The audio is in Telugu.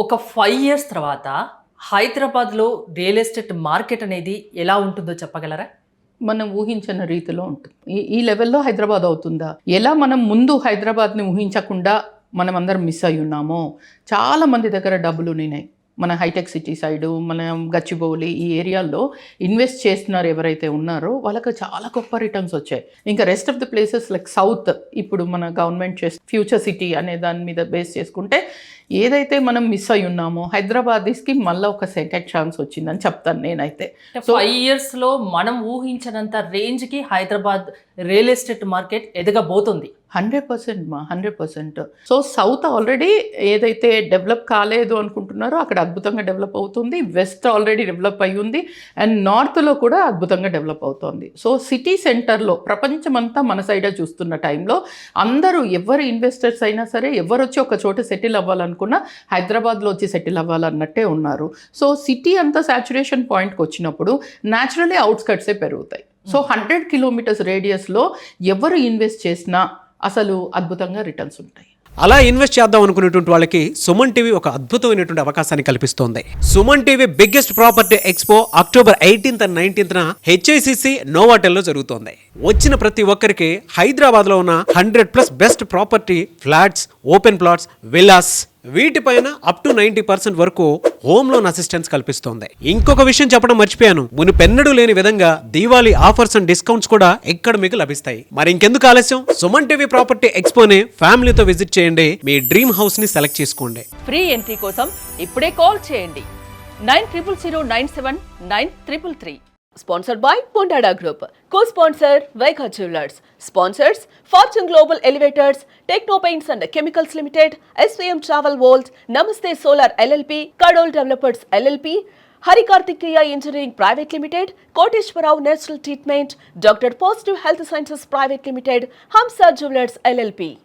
ఒక 5 ఇయర్స్ తర్వాత హైదరాబాద్‌లో రియల్ ఎస్టేట్ మార్కెట్ అనేది ఎలా ఉంటుందో చెప్పగలరా? మనం ఊహించని రీతిలో ఉంటుంది. ఈ లెవెల్‌లో హైదరాబాద్ అవుతుందా? ఎలా మనం ముందు హైదరాబాద్‌ని ఊహించకుండా మనమందరం మిస్ అయ్యున్నామో, చాలా మంది దగ్గర డబ్బులునినాయి. మన హైటెక్ సిటీ సైడు, మన గచ్చిబౌలి ఈ ఏరియాల్లో ఇన్వెస్ట్ చేస్తున్నారు ఎవరైతే ఉన్నారో వాళ్ళకి చాలా గొప్ప రిటర్న్స్ వచ్చాయి. ఇంకా rest of the places like south ఇప్పుడు మన గవర్నమెంట్ ఫ్యూచర్ సిటీ అనే దాని మీద బేస్ చేసుకుంటే ఏదైతే మనం మిస్ అయ్యి ఉన్నామో హైదరాబాదీస్‌కి మళ్ళీ ఒక సెకండ్ ఛాన్స్ వచ్చిందని చెప్తాను నేనైతే. సో 5 ఇయర్స్‌లో మనం ఊహించనంత రేంజ్‌కి హైదరాబాద్ రియల్ ఎస్టేట్ మార్కెట్ ఎదగబోతుంది. 100% మా 100%. సో సౌత్ ఆల్రెడీ ఏదైతే డెవలప్ కాలేదు అనుకుంటున్నారో అక్కడ అద్భుతంగా డెవలప్ అవుతుంది. వెస్ట్ ఆల్రెడీ డెవలప్ అయ్యి ఉంది అండ్ నార్త్లో కూడా అద్భుతంగా డెవలప్ అవుతుంది. సో సిటీ సెంటర్లో ప్రపంచమంతా మన సైడే చూస్తున్న టైంలో అందరూ ఎవరు ఇన్వెస్టర్స్ అయినా సరే ఎవరు వచ్చి ఒక చోట సెటిల్ అవ్వాలనుకున్నా హైదరాబాద్లో వచ్చి సెటిల్ అవ్వాలన్నట్టే ఉన్నారు. సో సిటీ అంతా సాచురేషన్ పాయింట్కి వచ్చినప్పుడు న్యాచురలీ అవుట్స్కట్సే పెరుగుతాయి. సో 100 కిలోమీటర్స్ రేడియస్లో ఎవరు ఇన్వెస్ట్ చేసినా అసలు అద్భుతంగా రిటర్న్స్ ఉంటాయి. అలా ఇన్వెస్ట్ చేద్దాం అనుకునేటువంటి వాళ్ళకి సుమన్ టీవీ ఒక అద్భుతమైనటువంటి అవకాశాన్ని కల్పిస్తోంది. Suman TV biggest property expo October 18th and 19th HICC నోవాటెల్లో జరుగుతోంది. వచ్చిన ప్రతి ఒక్కరికి హైదరాబాద్లో ఉన్న 100+ best property flats, open plots, villas వీటిపైన అప్ టు 90% వరకు హోమ్ లోన్ అసిస్టెన్స్ కల్పిస్తోంది. ఇంకొక విషయం చెప్పడం మర్చిపోయాను, మునుపెన్నడూ లేని విధంగా దీవాళీ ఆఫర్స్ అండ్ డిస్కౌంట్స్ కూడా ఇక్కడ మీకు లభిస్తాయి. మరి ఇంకెందుకు ఆలస్యం, సుమన్ టీవీ ప్రాపర్టీ ఎక్స్పోని ఫ్యామిలీతో విజిట్ చేయండి. మీ డ్రీమ్ హౌస్ ని సెలెక్ట్ చేసుకోండి. ఫ్రీ ఎంట్రీ కోసం ఇప్పుడే కాల్ చేయండి 9000979333. Sponsored by Pondada Group. Co-sponsor Vaikha Jewelers. Sponsors Fortune Global Elevators, Techno Paints and Chemicals Limited, SVM Travel World, Namaste Solar LLP, Kadol Developers LLP, Hari Kartikeya Engineering Private Limited, Koteshwarao Natural Treatment, Dr. Positive Health Sciences Private Limited, Hamsa Jewelers LLP.